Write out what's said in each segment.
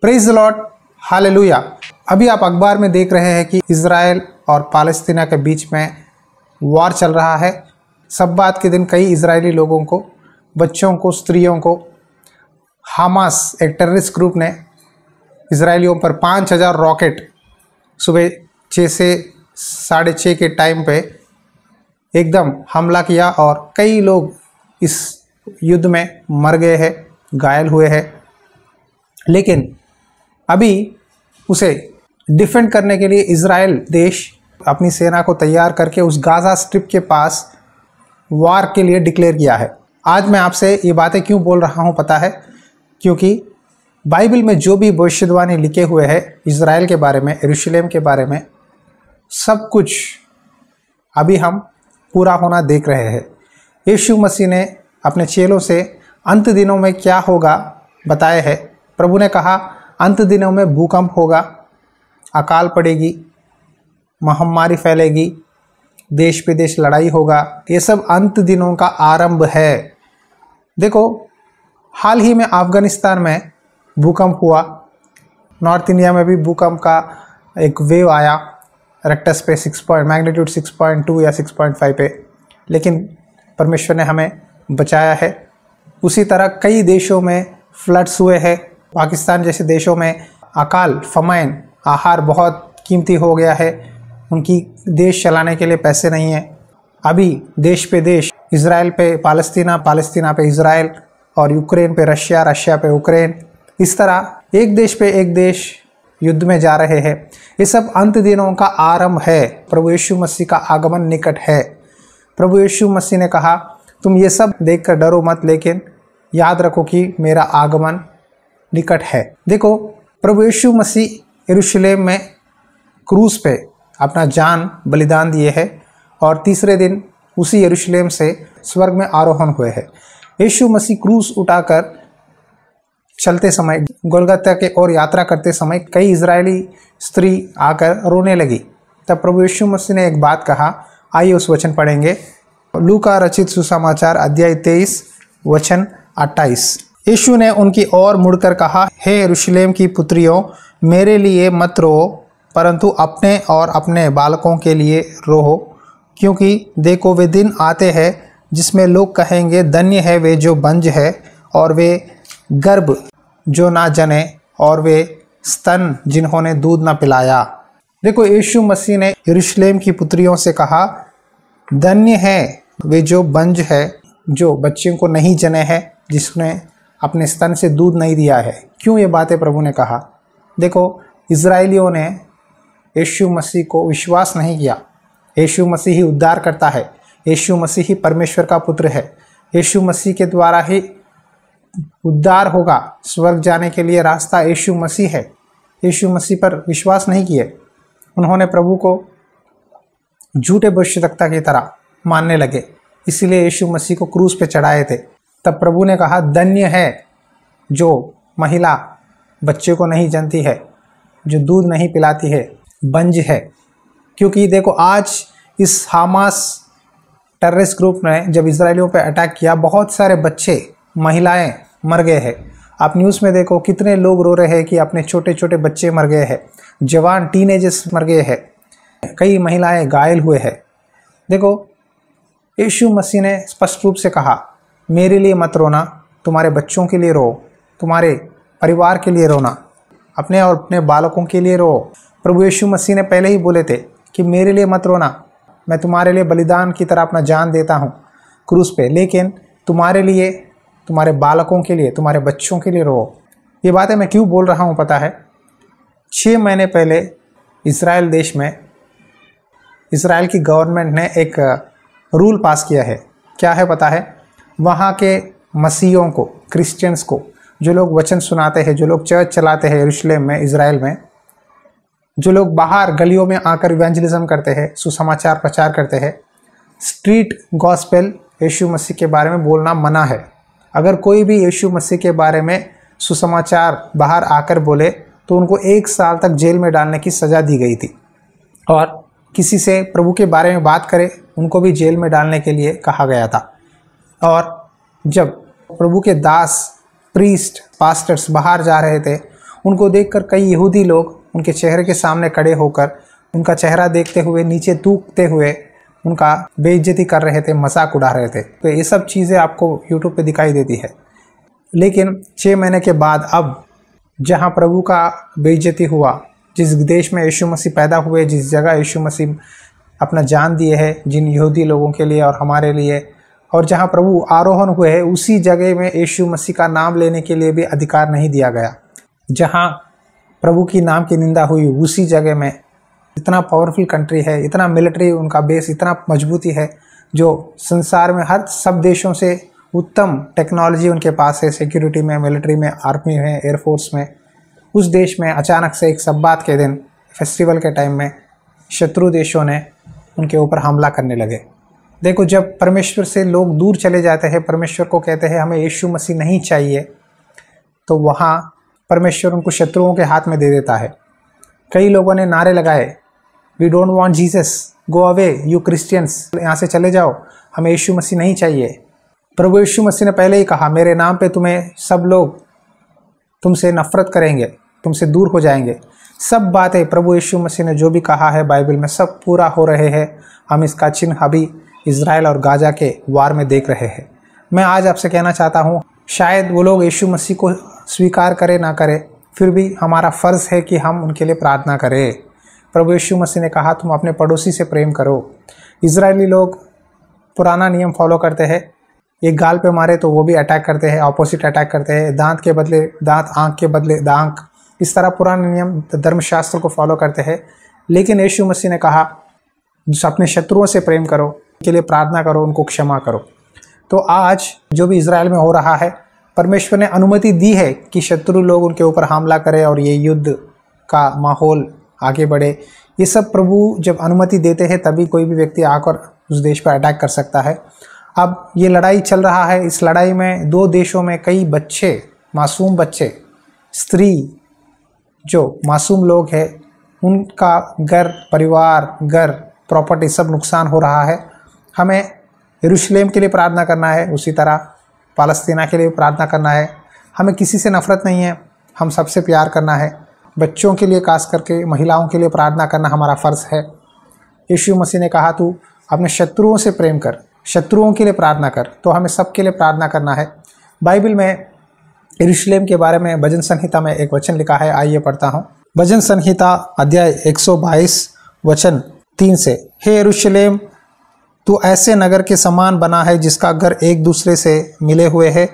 Praise the Lord, hallelujah. अभी आप अखबार में देख रहे हैं कि इजराइल और पालस्तीना के बीच में वॉर चल रहा है। सब्बात के दिन कई इजरायली लोगों को, बच्चों को, स्त्रियों को हमास एक टेररिस्ट ग्रुप ने इजरायलियों पर 5000 रॉकेट सुबह 6 से 6:30 के टाइम पे एकदम हमला किया और कई लोग इस युद्ध में मर गए हैं, घायल हुए हैं। लेकिन अभी उसे डिफेंड करने के लिए इजराइल देश अपनी सेना को तैयार करके उस गाजा स्ट्रिप के पास वार के लिए डिक्लेयर किया है। आज मैं आपसे ये बातें क्यों बोल रहा हूँ पता है? क्योंकि बाइबल में जो भी भविष्यवाणी लिखे हुए हैं इजराइल के बारे में, यरूशलेम के बारे में, सब कुछ अभी हम पूरा होना देख रहे हैं। यीशु मसीह ने अपने चेलों से अंत दिनों में क्या होगा बताया है। प्रभु ने कहा अंत दिनों में भूकंप होगा, अकाल पड़ेगी, महामारी फैलेगी, देश पे देश लड़ाई होगा। ये सब अंत दिनों का आरंभ है। देखो, हाल ही में अफगानिस्तान में भूकंप हुआ, नॉर्थ इंडिया में भी भूकंप का एक वेव आया रेक्टस पे मैग्नीट्यूड 6.2 या 6.5 पे, लेकिन परमेश्वर ने हमें बचाया है। उसी तरह कई देशों में फ्लड्स हुए हैं। पाकिस्तान जैसे देशों में अकाल, फमाइन, आहार बहुत कीमती हो गया है, उनकी देश चलाने के लिए पैसे नहीं हैं। अभी देश पे देश, इजराइल पे पालस्तीना, पालस्तीना पे इजराइल और यूक्रेन पे रशिया, रशिया पे यूक्रेन, इस तरह एक देश पे एक देश युद्ध में जा रहे हैं। ये सब अंत दिनों का आरंभ है। प्रभु यीशु मसीह का आगमन निकट है। प्रभु यीशु मसीह ने कहा तुम ये सब देखकर डरो मत, लेकिन याद रखो कि मेरा आगमन निकट है। देखो, प्रभु यीशु मसीह यरूशलेम में क्रूस पे अपना जान बलिदान दिए है और तीसरे दिन उसी यरूशलेम से स्वर्ग में आरोहण हुए हैं। यीशु मसीह क्रूस उठाकर चलते समय, गोलगत्ता के ओर यात्रा करते समय कई इजरायली स्त्री आकर रोने लगी। तब प्रभु यीशु मसीह ने एक बात कहा। आइए उस वचन पढ़ेंगे। लूका रचित सुसमाचार अध्याय 23 वचन 28। यीशु ने उनकी ओर मुड़कर कहा, हे यरूशलेम की पुत्रियों, मेरे लिए मत रो, परंतु अपने और अपने बालकों के लिए रोहो, क्योंकि देखो वे दिन आते हैं जिसमें लोग कहेंगे धन्य है वे जो बंज है और वे गर्भ जो ना जने और वे स्तन जिन्होंने दूध ना पिलाया। देखो, यीशु मसीह ने यरूशलेम की पुत्रियों से कहा धन्य है वे जो बंज है, जो बच्चों को नहीं जने हैं, जिसने अपने स्तन से दूध नहीं दिया है। क्यों ये बातें प्रभु ने कहा? देखो, इजरायलियों ने यीशु मसीह को विश्वास नहीं किया। यीशु मसीह ही उद्धार करता है, यीशु मसीह ही परमेश्वर का पुत्र है, यीशु मसीह के द्वारा ही उद्धार होगा। स्वर्ग जाने के लिए रास्ता यीशु मसीह है। यीशु मसीह पर विश्वास नहीं किए। उन्होंने प्रभु को झूठे भविष्यवक्ता की तरह मानने लगे, इसीलिए यीशु मसीह को क्रूस पे चढ़ाए थे। तब प्रभु ने कहा धन्य है जो महिला बच्चे को नहीं जनती है, जो दूध नहीं पिलाती है, बंज है। क्योंकि देखो, आज इस हमास टेररिस्ट ग्रुप ने जब इजरायलियों पे अटैक किया, बहुत सारे बच्चे, महिलाएं मर गए हैं। आप न्यूज़ में देखो कितने लोग रो रहे हैं कि अपने छोटे छोटे बच्चे मर गए हैं, जवान टीनेजर्स मर गए हैं, कई महिलाएं घायल हुए हैं। देखो, यीशु मसीह ने स्पष्ट रूप से कहा मेरे लिए मत रोना, तुम्हारे बच्चों के लिए रो, तुम्हारे परिवार के लिए रोना, अपने और अपने बालकों के लिए रो। प्रभु यीशु मसीह ने पहले ही बोले थे कि मेरे लिए मत रोना, मैं तुम्हारे लिए बलिदान की तरह अपना जान देता हूँ क्रूस पे, लेकिन तुम्हारे लिए, तुम्हारे बालकों के लिए, तुम्हारे बच्चों के लिए रो। ये बातें मैं क्यों बोल रहा हूँ पता है? 6 महीने पहले इजराइल देश में इजराइल की गवर्नमेंट ने एक रूल पास किया है। क्या है पता है? वहाँ के मसीहों को, क्रिश्चियंस को, जो लोग वचन सुनाते हैं, जो लोग चर्च चलाते हैं यरूशलेम में, इजराइल में, जो लोग बाहर गलियों में आकर इवेंजलिज्म करते हैं, सुसमाचार प्रचार करते हैं, स्ट्रीट गॉस्पेल यीशु मसीह के बारे में बोलना मना है। अगर कोई भी यीशु मसीह के बारे में सुसमाचार बाहर आकर बोले तो उनको 1 साल तक जेल में डालने की सज़ा दी गई थी, और किसी से प्रभु के बारे में बात करे उनको भी जेल में डालने के लिए कहा गया था। और जब प्रभु के दास, प्रीस्ट, पास्टर्स बाहर जा रहे थे, उनको देखकर कई यहूदी लोग उनके चेहरे के सामने खड़े होकर उनका चेहरा देखते हुए नीचे थूकते हुए उनका बेइज्जती कर रहे थे, मजाक उड़ा रहे थे। तो ये सब चीज़ें आपको यूट्यूब पे दिखाई देती है। लेकिन 6 महीने के बाद अब जहाँ प्रभु का बेइज्जती हुआ, जिस देश में यीशु मसीह पैदा हुए, जिस जगह यीशु मसीह अपना जान दिए है जिन यहूदी लोगों के लिए और हमारे लिए, और जहाँ प्रभु आरोहण हुए हैं, उसी जगह में यीशु मसीह का नाम लेने के लिए भी अधिकार नहीं दिया गया। जहाँ प्रभु की नाम की निंदा हुई, उसी जगह में इतना पावरफुल कंट्री है, इतना मिलिट्री उनका बेस, इतना मजबूती है, जो संसार में हर सब देशों से उत्तम टेक्नोलॉजी उनके पास है, सिक्योरिटी में, मिलिट्री में, आर्मी में, एयरफोर्स में। उस देश में अचानक से एक सब्बात के दिन, फेस्टिवल के टाइम में शत्रु देशों ने उनके ऊपर हमला करने लगे। देखो, जब परमेश्वर से लोग दूर चले जाते हैं, परमेश्वर को कहते हैं हमें यीशु मसीह नहीं चाहिए, तो वहाँ परमेश्वर उनको शत्रुओं के हाथ में दे देता है। कई लोगों ने नारे लगाए, we don't want Jesus, go away you Christians, यहाँ से चले जाओ, हमें यीशु मसीह नहीं चाहिए। प्रभु यीशु मसीह ने पहले ही कहा, मेरे नाम पे तुम्हें सब लोग तुमसे नफरत करेंगे, तुमसे दूर हो जाएंगे। सब बातें प्रभु यीशु मसीह ने जो भी कहा है बाइबल में, सब पूरा हो रहे हैं। हम इसका चिन्ह अभी इज़राइल और गाजा के वार में देख रहे हैं। मैं आज आपसे कहना चाहता हूँ, शायद वो लोग यीशु मसीह को स्वीकार करें ना करें, फिर भी हमारा फ़र्ज़ है कि हम उनके लिए प्रार्थना करें। प्रभु यीशु मसीह ने कहा, तुम अपने पड़ोसी से प्रेम करो। इजरायली लोग पुराना नियम फॉलो करते हैं, एक गाल पे मारे तो वो भी अटैक करते हैं, ऑपोजिट अटैक करते हैं, दांत के बदले दांत, आँख के बदले दांत, इस तरह पुराने नियम धर्मशास्त्र को फॉलो करते हैं। लेकिन यीशु मसीह ने कहा, अपने शत्रुओं से प्रेम करो, उनके लिए प्रार्थना करो, उनको क्षमा करो। तो आज जो भी इजराइल में हो रहा है, परमेश्वर ने अनुमति दी है कि शत्रु लोग उनके ऊपर हमला करें और ये युद्ध का माहौल आगे बढ़े। ये सब प्रभु जब अनुमति देते हैं तभी कोई भी व्यक्ति आकर उस देश पर अटैक कर सकता है। अब ये लड़ाई चल रहा है, इस लड़ाई में दो देशों में कई बच्चे, मासूम बच्चे, स्त्री, जो मासूम लोग हैं, उनका घर परिवार, घर प्रॉपर्टी सब नुकसान हो रहा है। हमें यरूशलेम के लिए प्रार्थना करना है, उसी तरह पालस्तीना के लिए प्रार्थना करना है। हमें किसी से नफरत नहीं है, हम सबसे प्यार करना है। बच्चों के लिए, खास करके महिलाओं के लिए प्रार्थना करना हमारा फ़र्ज़ है। यीशु मसीह ने कहा, तू अपने शत्रुओं से प्रेम कर, शत्रुओं के लिए प्रार्थना कर। तो हमें सबके लिए प्रार्थना करना है। बाइबल में यरूशलेम के बारे में भजन संहिता में एक वचन लिखा है, आइए पढ़ता हूँ। भजन संहिता अध्याय 122 वचन 3 से, हे यरूशलेम, तू ऐसे नगर के समान बना है जिसका घर एक दूसरे से मिले हुए है।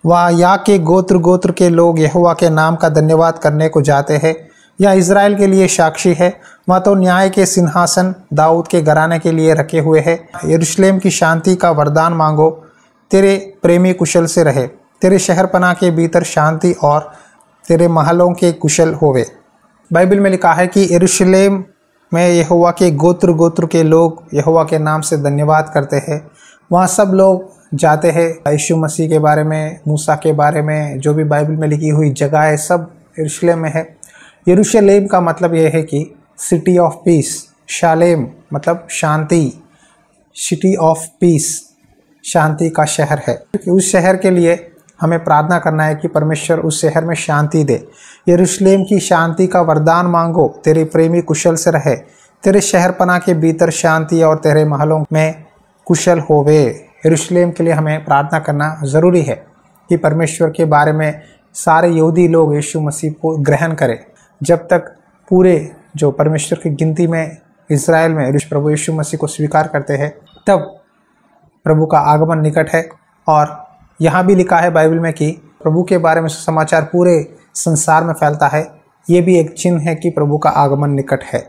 वहाँ या के गोत्र गोत्र के लोग यहोवा के नाम का धन्यवाद करने को जाते हैं। यह इज़राइल के लिए साक्षी है। वहाँ तो न्याय के सिंहासन दाऊद के घराने के लिए रखे हुए हैं। यरूशलेम की शांति का वरदान मांगो, तेरे प्रेमी कुशल से रहे। तेरे शहरपनाह के भीतर शांति और तेरे महलों के कुशल होवे। बाइबल में लिखा है कि यरूशलेम में यहोवा के गोत्र गोत्र के लोग यहोवा के नाम से धन्यवाद करते हैं। वहाँ सब लोग जाते हैं। यीशु मसीह के बारे में, मूसा के बारे में, जो भी बाइबल में लिखी हुई जगह है, सब यरूशलेम में है। यरूशलेम का मतलब यह है कि सिटी ऑफ पीस। शालेम मतलब शांति, सिटी ऑफ पीस, शांति का शहर है। उस शहर के लिए हमें प्रार्थना करना है कि परमेश्वर उस शहर में शांति दे। यरूशलेम की शांति का वरदान मांगो, तेरे प्रेमी कुशल से रहे। तेरे शहरपनाह के भीतर शांति और तेरे महलों में कुशल होवे। यरूशलेम के लिए हमें प्रार्थना करना ज़रूरी है कि परमेश्वर के बारे में सारे यहूदी लोग यीशु मसीह को ग्रहण करें। जब तक पूरे जो परमेश्वर की गिनती में इज़राइल में प्रभु यीशु मसीह को स्वीकार करते हैं, तब प्रभु का आगमन निकट है। और यहाँ भी लिखा है बाइबल में कि प्रभु के बारे में समाचार पूरे संसार में फैलता है। ये भी एक चिन्ह है कि प्रभु का आगमन निकट है।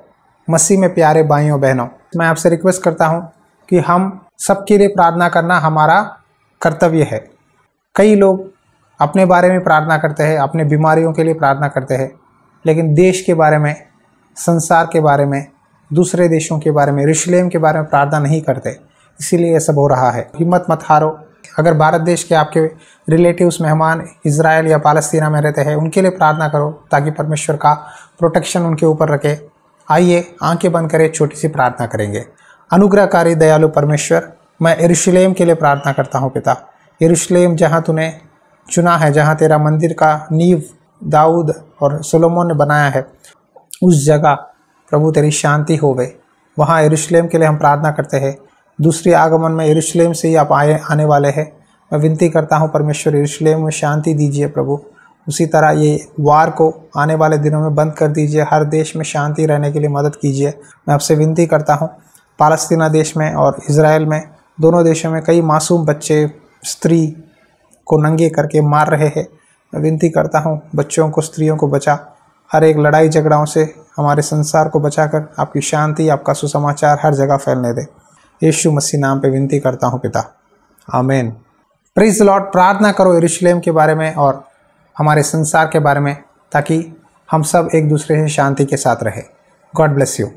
मसीह में प्यारे भाइयों बहनों, मैं आपसे रिक्वेस्ट करता हूँ कि हम सबके लिए प्रार्थना करना हमारा कर्तव्य है। कई लोग अपने बारे में प्रार्थना करते हैं, अपने बीमारियों के लिए प्रार्थना करते हैं, लेकिन देश के बारे में, संसार के बारे में, दूसरे देशों के बारे में, यरूशलेम के बारे में प्रार्थना नहीं करते। इसीलिए ये सब हो रहा है। हिम्मत मत हारो। अगर भारत देश के आपके रिलेटिव्स, मेहमान इज़राइल या पालस्तीना में रहते हैं, उनके लिए प्रार्थना करो ताकि परमेश्वर का प्रोटेक्शन उनके ऊपर रखे। आइए आंखें बंद करें, छोटी सी प्रार्थना करेंगे। अनुग्रहकारी दयालु परमेश्वर, मैं यरूशलेम के लिए प्रार्थना करता हूँ पिता। यरूशलेम जहाँ तूने चुना है, जहाँ तेरा मंदिर का नींव दाऊद और सुलोमोन ने बनाया है, उस जगह प्रभु तेरी शांति होवे। वहाँ यरूशलेम के लिए हम प्रार्थना करते हैं। दूसरी आगमन में यरूशलेम से ही आप आने वाले हैं। मैं विनती करता हूँ परमेश्वर, यरूशलेम में शांति दीजिए प्रभु। उसी तरह ये वार को आने वाले दिनों में बंद कर दीजिए। हर देश में शांति रहने के लिए मदद कीजिए। मैं आपसे विनती करता हूँ, पालस्तीना देश में और इज़राइल में, दोनों देशों में कई मासूम बच्चे स्त्री को नंगे करके मार रहे हैं। मैं विनती करता हूँ, बच्चों को, स्त्रियों को बचा। हर एक लड़ाई झगड़ाओं से हमारे संसार को बचाकर आपकी शांति, आपका सुसमाचार हर जगह फैलने दे। यीशु मसीह नाम पे विनती करता हूँ पिता, आमीन। Praise the Lord. प्रार्थना करो यरूशलेम के बारे में और हमारे संसार के बारे में, ताकि हम सब एक दूसरे से शांति के साथ रहें। God bless you.